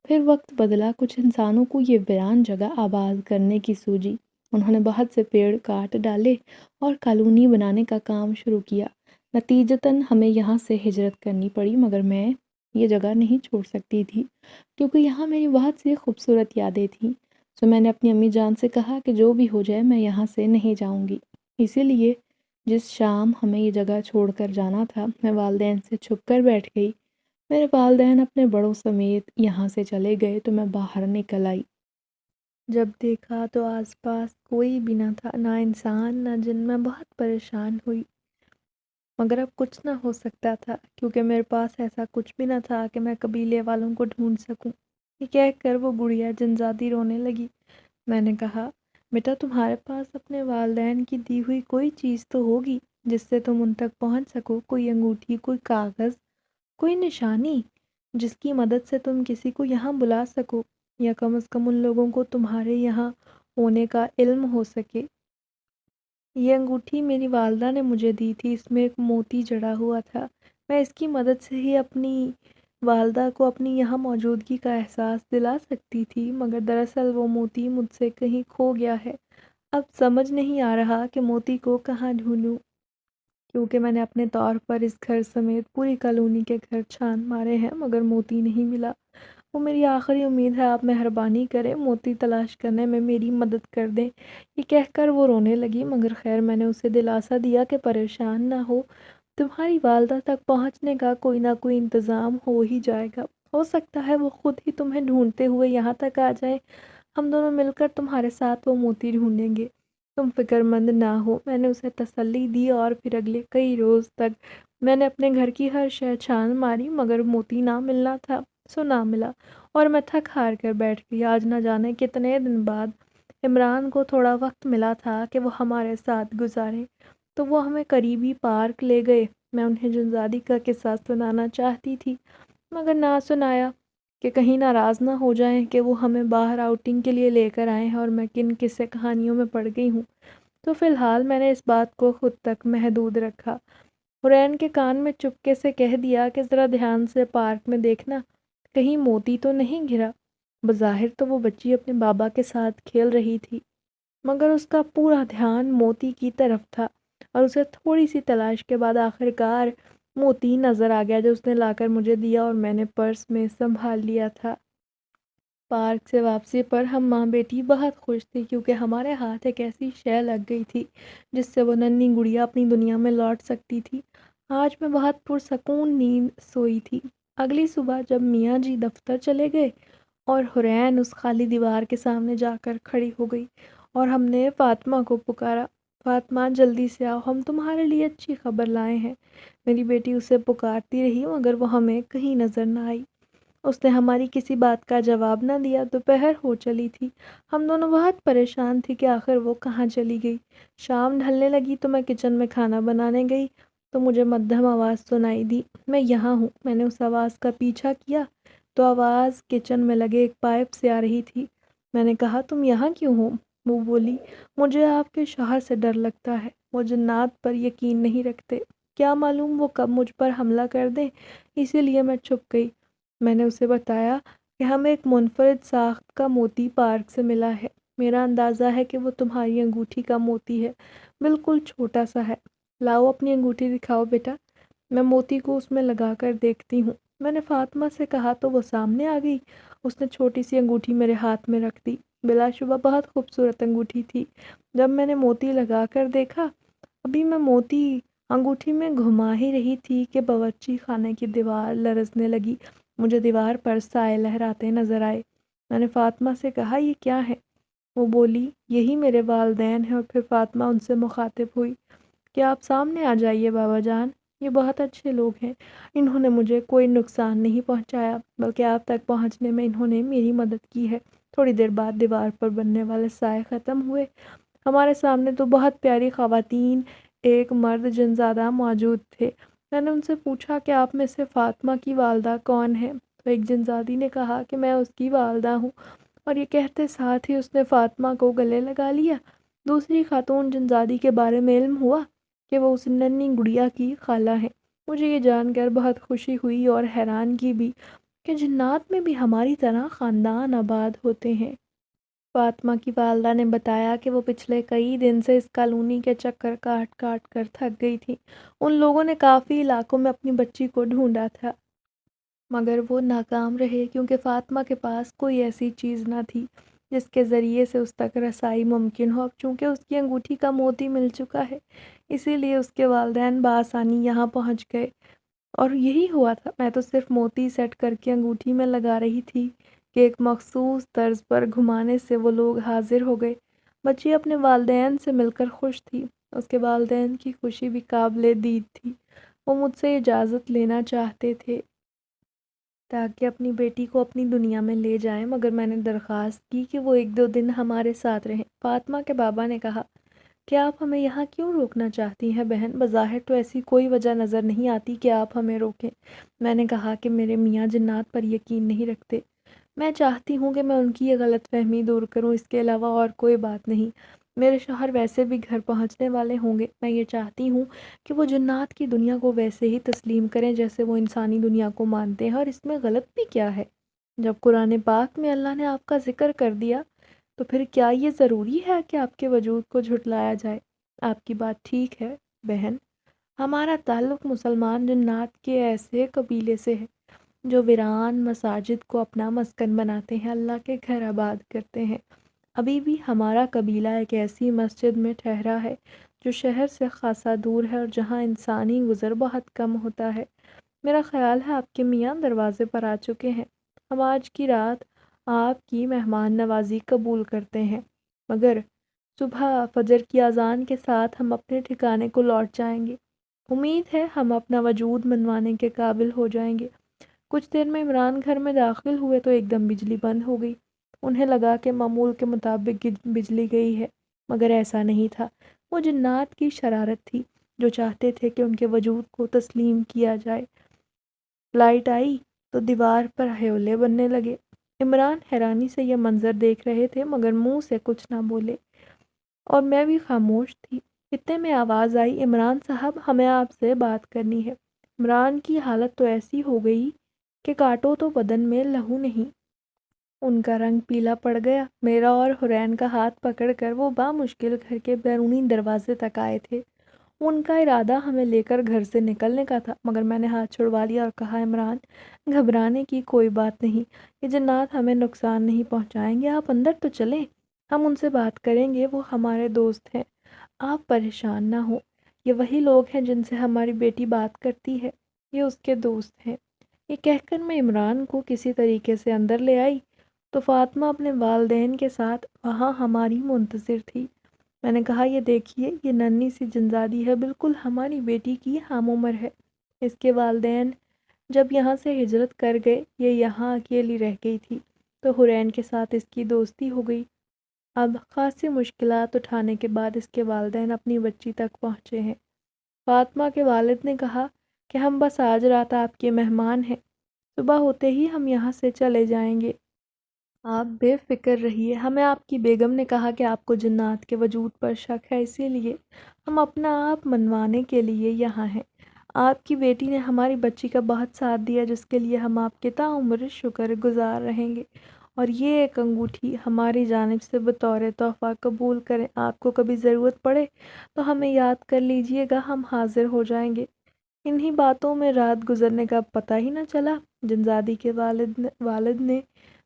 پھر وقت بدلا، کچھ انسانوں کو یہ ویران جگہ آباد کرنے کی سوجی، انہوں نے بہت سے پیڑ کاٹ ڈالے اور کالونی بنانے کا کام شروع کیا۔ نتیجتاً ہمیں یہاں سے ہجرت کرنی پڑی، مگر میں یہ جگہ نہیں چھوڑ سکتی تھی کیونکہ یہاں میری بہت سی خوبصورت یادیں تھیں۔ تو میں نے اپنی امی جان سے کہا کہ جو بھی ہو جائے میں یہاں سے نہیں جاؤں گی۔ اسی لیے جس شام ہمیں یہ جگہ چھوڑ کر جانا تھا میں والدین سے چھپ کر بیٹھ گئی۔ میرے والدین اپنے بڑوں سمیت یہاں سے چلے گئے تو میں باہر نکل آئی۔ جب دیکھا تو آس پاس کوئی بھی نہ تھا، نہ انسان نہ جن۔ میں بہت پریشان ہوئی، مگر اب کچھ نہ ہو سکتا تھا کیونکہ میرے پاس ایسا کچھ بھی نہ تھا کہ میں قبیلے والوں کو ڈھونڈ سکوں۔ یہ کہہ کر وہ گڑیا جنزادی رونے لگی۔ میں نے کہا بیٹا تمہارے پاس اپنے والدین کی دی ہوئی کوئی چیز تو ہوگی جس سے تم ان تک پہنچ سکو، کوئی انگوٹھی، کوئی کاغذ، کوئی نشانی جس کی مدد سے تم کسی کو یہاں بلا سکو یا کم از کم ان لوگوں کو تمہارے یہاں ہونے کا علم ہو سکے۔ یہ انگوٹھی میری والدہ نے مجھے دی تھی، اس میں ایک موتی جڑا ہوا تھا۔ میں اس کی مدد سے ہی اپنی والدہ کو اپنی یہاں موجودگی کا احساس دلا سکتی تھی، مگر دراصل وہ موتی مجھ سے کہیں کھو گیا ہے۔ اب سمجھ نہیں آ رہا کہ موتی کو کہاں ڈھونڈوں، کیونکہ میں نے اپنے طور پر اس گھر سمیت پوری کالونی کے گھر چھان مارے ہیں مگر موتی نہیں ملا۔ وہ میری آخری امید ہے، آپ مہربانی کریں موتی تلاش کرنے میں میری مدد کر دیں۔ یہ کہہ کر وہ رونے لگی، مگر خیر میں نے اسے دلاسا دیا کہ پریشان نہ ہو، تمہاری والدہ تک پہنچنے کا کوئی نہ کوئی انتظام ہو ہی جائے گا۔ ہو سکتا ہے وہ خود ہی تمہیں ڈھونڈتے ہوئے یہاں تک آ جائیں، ہم دونوں مل کر تمہارے ساتھ وہ موتی ڈھونڈیں گے، تم فکر مند نہ ہو۔ میں نے اسے تسلی دی اور پھر اگلے کئی روز تک میں نے اپنے گھر کی ہر شے چھان ماری مگر موتی نہ ملنا تھا سو نہ ملا، اور میں تھک ہار کر بیٹھ گئی۔ آج نہ جانے کتنے دن بعد عمران کو تھوڑا وقت ملا تھا کہ وہ ہمارے ساتھ گزارے تو وہ ہمیں قریبی پارک لے گئے۔ میں انہیں جنزادی کا قصہ سنانا چاہتی تھی مگر نہ سنایا کہ کہیں ناراض نہ ہو جائیں کہ وہ ہمیں باہر آؤٹنگ کے لیے لے کر آئے ہیں اور میں کن قصے کہانیوں میں پڑ گئی ہوں۔ تو فی الحال میں نے اس بات کو خود تک محدود رکھا۔ حرین کے کان میں چپکے سے کہہ دیا کہ ذرا دھیان سے پارک میں دیکھنا، کہیں موتی تو نہیں گرا۔ بظاہر تو وہ بچی اپنے بابا کے ساتھ کھیل رہی تھی مگر اس کا پورا دھیان موتی کی طرف تھا، اور اسے تھوڑی سی تلاش کے بعد آخرکار موتی نظر آ گیا جو اس نے لا کر مجھے دیا اور میں نے پرس میں سنبھال لیا تھا۔ پارک سے واپسی پر ہم ماں بیٹی بہت خوش تھی کیونکہ ہمارے ہاتھ ایک ایسی شے لگ گئی تھی جس سے وہ ننھی گڑیا اپنی دنیا میں لوٹ سکتی تھی۔ آج میں بہت پرسکون نیند سوئی تھی۔ اگلی صبح جب میاں جی دفتر چلے گئے اور حرین اس خالی دیوار کے سامنے جا کر کھڑی ہو گئی اور ہم نے فاطمہ کو پکارا، فاطمہ جلدی سے آؤ، ہم تمہارے لیے اچھی خبر لائے ہیں۔ میری بیٹی اسے پکارتی رہی مگر وہ ہمیں کہیں نظر نہ آئی۔ اس نے ہماری کسی بات کا جواب نہ دیا۔ دوپہر ہو چلی تھی۔ ہم دونوں بہت پریشان تھی کہ آخر وہ کہاں چلی گئی۔ شام ڈھلنے لگی تو میں کچن میں کھانا بنانے گئی تو مجھے مدھم آواز سنائی دی، میں یہاں ہوں۔ میں نے اس آواز کا پیچھا کیا تو آواز کچن میں لگے ایک پائپ سے آ رہی تھی۔ میں نے کہا تم یہاں کیوں ہو؟ وہ بولی مجھے آپ کے شوہر سے ڈر لگتا ہے، وہ جنات پر یقین نہیں رکھتے، کیا معلوم وہ کب مجھ پر حملہ کر دیں، اسی لیے میں چھپ گئی۔ میں نے اسے بتایا کہ ہمیں ایک منفرد ساخت کا موتی پارک سے ملا ہے، میرا اندازہ ہے کہ وہ تمہاری انگوٹھی کا موتی ہے، بالکل چھوٹا سا ہے، لاؤ اپنی انگوٹھی دکھاؤ بیٹا، میں موتی کو اس میں لگا کر دیکھتی ہوں۔ میں نے فاطمہ سے کہا تو وہ سامنے آ گئی، اس نے چھوٹی سی انگوٹھی میرے ہاتھ میں رکھ دی، بلا شبہ بہت خوبصورت انگوٹھی تھی۔ جب میں نے موتی لگا کر دیکھا، ابھی میں موتی انگوٹھی میں گھما ہی رہی تھی کہ باورچی خانے کی دیوار لرزنے لگی، مجھے دیوار پر سائے لہراتے نظر آئے۔ میں نے فاطمہ سے کہا یہ کیا ہے؟ وہ بولی یہی میرے والدین ہیں، اور پھر فاطمہ ان سے مخاطب ہوئی کہ آپ سامنے آ جائیے بابا جان، یہ بہت اچھے لوگ ہیں، انہوں نے مجھے کوئی نقصان نہیں پہنچایا بلکہ آپ تک پہنچنے میں انہوں نے میری مدد کی ہے۔ تھوڑی دیر بعد دیوار پر بننے والے سائے ختم ہوئے، ہمارے سامنے تو بہت پیاری خواتین، ایک مرد جنزادہ موجود تھے۔ میں نے ان سے پوچھا کہ آپ میں سے فاطمہ کی والدہ کون ہے؟ تو ایک جنزادی نے کہا کہ میں اس کی والدہ ہوں، اور یہ کہتے ساتھ ہی اس نے فاطمہ کو گلے لگا لیا۔ دوسری خاتون جنزادی کے بارے میں علم ہوا کہ وہ اس ننھی گڑیا کی خالہ ہیں۔ مجھے یہ جان کر بہت خوشی ہوئی اور حیرانگی بھی کہ جنات میں بھی ہماری طرح خاندان آباد ہوتے ہیں۔ فاطمہ کی والدہ نے بتایا کہ وہ پچھلے کئی دن سے اس کالونی کے چکر کاٹ کاٹ کر تھک گئی تھی۔ ان لوگوں نے کافی علاقوں میں اپنی بچی کو ڈھونڈا تھا مگر وہ ناکام رہے کیونکہ فاطمہ کے پاس کوئی ایسی چیز نہ تھی جس کے ذریعے سے اس تک رسائی ممکن ہو۔ اب چونکہ اس کی انگوٹھی کا موتی مل چکا ہے، اسی لیے اس کے والدین بآسانی یہاں پہنچ گئے، اور یہی ہوا تھا۔ میں تو صرف موتی سیٹ کر کے انگوٹھی میں لگا رہی تھی کہ ایک مخصوص طرز پر گھمانے سے وہ لوگ حاضر ہو گئے۔ بچی اپنے والدین سے مل کر خوش تھی، اس کے والدین کی خوشی بھی قابل دید تھی۔ وہ مجھ سے اجازت لینا چاہتے تھے تاکہ اپنی بیٹی کو اپنی دنیا میں لے جائیں، مگر میں نے درخواست کی کہ وہ ایک دو دن ہمارے ساتھ رہیں۔ فاطمہ کے بابا نے کہا کہ آپ ہمیں یہاں کیوں روکنا چاہتی ہیں بہن؟ بظاہر تو ایسی کوئی وجہ نظر نہیں آتی کہ آپ ہمیں روکیں۔ میں نے کہا کہ میرے میاں جنات پر یقین نہیں رکھتے، میں چاہتی ہوں کہ میں ان کی یہ غلط فہمی دور کروں، اس کے علاوہ اور کوئی بات نہیں۔ میرے شوہر ویسے بھی گھر پہنچنے والے ہوں گے، میں یہ چاہتی ہوں کہ وہ جنات کی دنیا کو ویسے ہی تسلیم کریں جیسے وہ انسانی دنیا کو مانتے ہیں، اور اس میں غلط بھی کیا ہے؟ جب قرآن پاک میں اللہ نے آپ کا ذکر کر دیا تو پھر کیا یہ ضروری ہے کہ آپ کے وجود کو جھٹلایا جائے؟ آپ کی بات ٹھیک ہے بہن، ہمارا تعلق مسلمان جنات کے ایسے قبیلے سے ہے جو ویران مساجد کو اپنا مسکن بناتے ہیں، اللہ کے گھر آباد کرتے ہیں۔ ابھی بھی ہمارا قبیلہ ایک ایسی مسجد میں ٹھہرا ہے جو شہر سے خاصا دور ہے اور جہاں انسانی گزر بہت کم ہوتا ہے۔ میرا خیال ہے آپ کے میاں دروازے پر آ چکے ہیں، ہم آج کی رات آپ کی مہمان نوازی قبول کرتے ہیں، مگر صبح فجر کی اذان کے ساتھ ہم اپنے ٹھکانے کو لوٹ جائیں گے۔ امید ہے ہم اپنا وجود منوانے کے قابل ہو جائیں گے۔ کچھ دیر میں عمران گھر میں داخل ہوئے تو ایک دم بجلی بند ہو گئی۔ انہیں لگا کہ معمول کے مطابق بجلی گئی ہے، مگر ایسا نہیں تھا۔ وہ جنات کی شرارت تھی جو چاہتے تھے کہ ان کے وجود کو تسلیم کیا جائے۔ لائٹ آئی تو دیوار پر ہیولے بننے لگے۔ عمران حیرانی سے یہ منظر دیکھ رہے تھے مگر منہ سے کچھ نہ بولے، اور میں بھی خاموش تھی۔ اتنے میں آواز آئی، عمران صاحب ہمیں آپ سے بات کرنی ہے۔ عمران کی حالت تو ایسی ہو گئی کہ کاٹو تو بدن میں لہو نہیں۔ ان کا رنگ پیلا پڑ گیا۔ میرا اور حرین کا ہاتھ پکڑ کر وہ بامشکل گھر کے بیرونی دروازے تک آئے تھے۔ ان کا ارادہ ہمیں لے کر گھر سے نکلنے کا تھا، مگر میں نے ہاتھ چھڑوا لیا اور کہا عمران گھبرانے کی کوئی بات نہیں، یہ جنات ہمیں نقصان نہیں پہنچائیں گے، آپ اندر تو چلیں، ہم ان سے بات کریں گے، وہ ہمارے دوست ہیں، آپ پریشان نہ ہو، یہ وہی لوگ ہیں جن سے ہماری بیٹی بات کرتی ہے، یہ اس کے دوست ہیں۔ یہ کہہ کر میں عمران کو کسی طریقے سے اندر لے آئی تو فاطمہ اپنے والدین کے ساتھ وہاں ہماری منتظر تھی۔ میں نے کہا یہ دیکھیے، یہ ننھی سی جنزادی ہے، بالکل ہماری بیٹی کی ہم عمر ہے۔ اس کے والدین جب یہاں سے ہجرت کر گئے، یہ یہاں اکیلی رہ گئی تھی تو حرین کے ساتھ اس کی دوستی ہو گئی۔ اب خاصی مشکلات اٹھانے کے بعد اس کے والدین اپنی بچی تک پہنچے ہیں۔ فاطمہ کے والد نے کہا کہ ہم بس آج رات آپ کے مہمان ہیں، صبح ہوتے ہی ہم یہاں سے چلے جائیں گے، آپ بے فکر رہیے۔ ہمیں آپ کی بیگم نے کہا کہ آپ کو جنات کے وجود پر شک ہے، اسی لیے ہم اپنا آپ منوانے کے لیے یہاں ہیں۔ آپ کی بیٹی نے ہماری بچی کا بہت ساتھ دیا، جس کے لیے ہم آپ کے تاعمر شکر گزار رہیں گے، اور یہ ایک انگوٹھی ہماری جانب سے بطور تحفہ قبول کریں۔ آپ کو کبھی ضرورت پڑے تو ہمیں یاد کر لیجئے گا، ہم حاضر ہو جائیں گے۔ انہی باتوں میں رات گزرنے کا پتہ ہی نہ چلا۔ جنزادی کے والد نے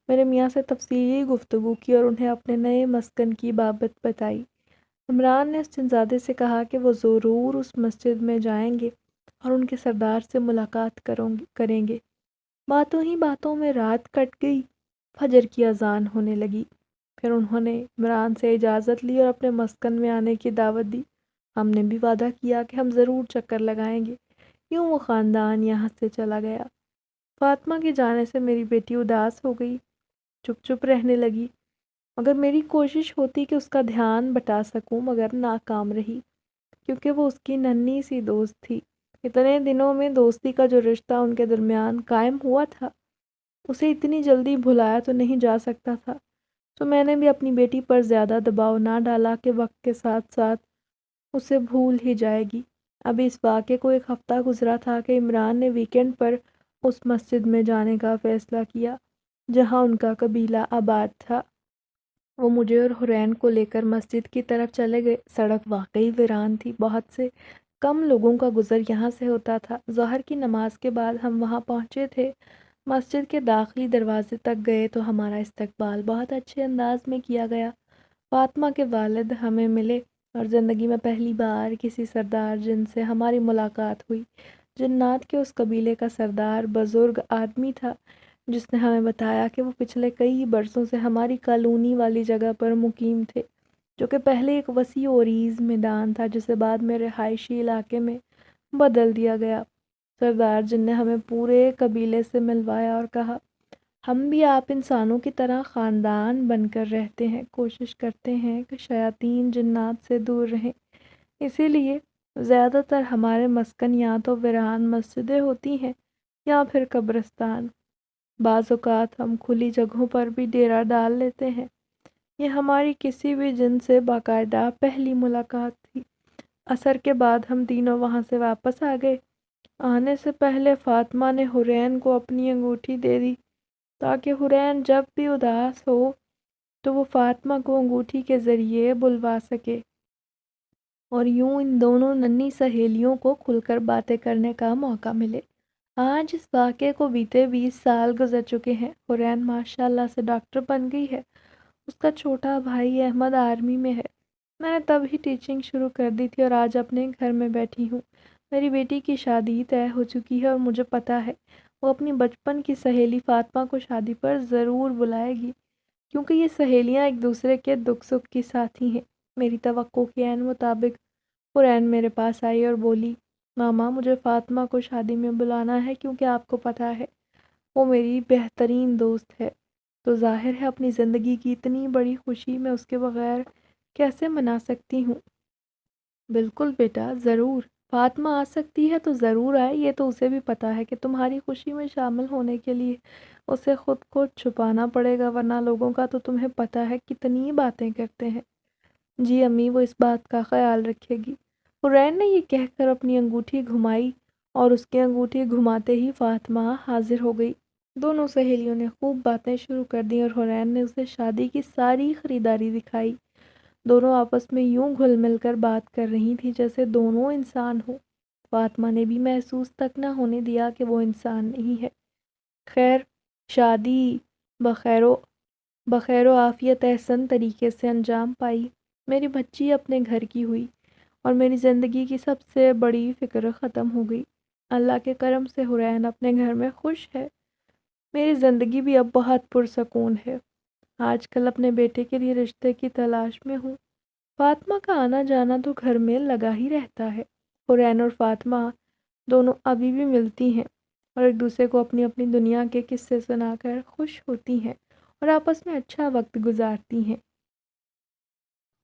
میرے میاں سے تفصیلی گفتگو کی اور انہیں اپنے نئے مسکن کی بابت بتائی۔ عمران نے اس جنزادے سے کہا کہ وہ ضرور اس مسجد میں جائیں گے اور ان کے سردار سے ملاقات کریں گے۔ باتوں ہی باتوں میں رات کٹ گئی، فجر کی اذان ہونے لگی۔ پھر انہوں نے عمران سے اجازت لی اور اپنے مسکن میں آنے کی دعوت دی۔ ہم نے بھی وعدہ کیا کہ ہم ضرور چکر لگائیں گے۔ یوں وہ خاندان یہاں سے چلا گیا۔ فاطمہ کے جانے سے میری بیٹی اداس ہو گئی، چپ چپ رہنے لگی، مگر میری کوشش ہوتی کہ اس کا دھیان بٹا سکوں، مگر ناکام رہی، کیونکہ وہ اس کی ننھی سی دوست تھی۔ اتنے دنوں میں دوستی کا جو رشتہ ان کے درمیان قائم ہوا تھا، اسے اتنی جلدی بھلایا تو نہیں جا سکتا تھا۔ تو میں نے بھی اپنی بیٹی پر زیادہ دباؤ نہ ڈالا کہ وقت کے ساتھ ساتھ اسے بھول ہی جائے گی۔ اب اس واقعے کو ایک ہفتہ گزرا تھا کہ عمران نے ویکنڈ پر اس مسجد میں جانے کا فیصلہ کیا جہاں ان کا قبیلہ آباد تھا۔ وہ مجھے اور حرین کو لے کر مسجد کی طرف چلے گئے۔ سڑک واقعی ویران تھی، بہت سے کم لوگوں کا گزر یہاں سے ہوتا تھا۔ ظہر کی نماز کے بعد ہم وہاں پہنچے تھے۔ مسجد کے داخلی دروازے تک گئے تو ہمارا استقبال بہت اچھے انداز میں کیا گیا۔ فاطمہ کے والد ہمیں ملے اور زندگی میں پہلی بار کسی سردار جن سے ہماری ملاقات ہوئی۔ جنات کے اس قبیلے کا سردار بزرگ آدمی تھا جس نے ہمیں بتایا کہ وہ پچھلے کئی برسوں سے ہماری کالونی والی جگہ پر مقیم تھے، جو کہ پہلے ایک وسیع و عریض میدان تھا جسے بعد میں رہائشی علاقے میں بدل دیا گیا۔ سردار جن نے ہمیں پورے قبیلے سے ملوایا اور کہا ہم بھی آپ انسانوں کی طرح خاندان بن کر رہتے ہیں، کوشش کرتے ہیں کہ شیاطین جنات سے دور رہیں، اسی لیے زیادہ تر ہمارے مسکن یا تو ویران مسجدیں ہوتی ہیں یا پھر قبرستان۔ بعض اوقات ہم کھلی جگہوں پر بھی ڈیرا ڈال لیتے ہیں۔ یہ ہماری کسی بھی جن سے باقاعدہ پہلی ملاقات تھی۔ عصر کے بعد ہم تینوں وہاں سے واپس آ گئے۔ آنے سے پہلے فاطمہ نے حرین کو اپنی انگوٹھی دے دی تاکہ حرین جب بھی اداس ہو تو وہ فاطمہ کو انگوٹھی کے ذریعے بلوا سکے، اور یوں ان دونوں ننھی سہیلیوں کو کھل کر باتیں کرنے کا موقع ملے۔ آج اس واقعے کو بیتے 20 سال گزر چکے ہیں۔ حرین ماشاءاللہ سے ڈاکٹر بن گئی ہے۔ اس کا چھوٹا بھائی احمد آرمی میں ہے۔ میں نے تب ہی ٹیچنگ شروع کر دی تھی اور آج اپنے گھر میں بیٹھی ہوں۔ میری بیٹی کی شادی طے ہو چکی ہے اور مجھے پتہ ہے وہ اپنی بچپن کی سہیلی فاطمہ کو شادی پر ضرور بلائے گی، کیونکہ یہ سہیلیاں ایک دوسرے کے دکھ سکھ کی ساتھی ہیں۔ میری توقع کے عین مطابق حرین میرے پاس آئی اور بولی ماما مجھے فاطمہ کو شادی میں بلانا ہے، کیونکہ آپ کو پتہ ہے وہ میری بہترین دوست ہے، تو ظاہر ہے اپنی زندگی کی اتنی بڑی خوشی میں اس کے بغیر کیسے منا سکتی ہوں۔ بالکل بیٹا، ضرور، فاطمہ آ سکتی ہے تو ضرور آئے، یہ تو اسے بھی پتہ ہے کہ تمہاری خوشی میں شامل ہونے کے لیے اسے خود کو چھپانا پڑے گا، ورنہ لوگوں کا تو تمہیں پتہ ہے کتنی باتیں کرتے ہیں۔ جی امی، وہ اس بات کا خیال رکھے گی۔ حرین نے یہ کہہ کر اپنی انگوٹھی گھمائی اور اس کی انگوٹھی گھماتے ہی فاطمہ حاضر ہو گئی۔ دونوں سہیلیوں نے خوب باتیں شروع کر دیں اور حرین نے اسے شادی کی ساری خریداری دکھائی۔ دونوں آپس میں یوں گھل مل کر بات کر رہی تھی جیسے دونوں انسان ہوں۔ فاطمہ نے بھی محسوس تک نہ ہونے دیا کہ وہ انسان نہیں ہے۔ خیر، شادی بخیر و عافیت احسن طریقے سے انجام پائی۔ میری بچی اپنے گھر کی ہوئی اور میری زندگی کی سب سے بڑی فکر ختم ہو گئی۔ اللہ کے کرم سے حرین اپنے گھر میں خوش ہے۔ میری زندگی بھی اب بہت پرسکون ہے۔ آج کل اپنے بیٹے کے لیے رشتے کی تلاش میں ہوں۔ فاطمہ کا آنا جانا تو گھر میں لگا ہی رہتا ہے۔ حرین اور فاطمہ دونوں ابھی بھی ملتی ہیں اور ایک دوسرے کو اپنی اپنی دنیا کے قصے سنا کر خوش ہوتی ہیں اور آپس میں اچھا وقت گزارتی ہیں۔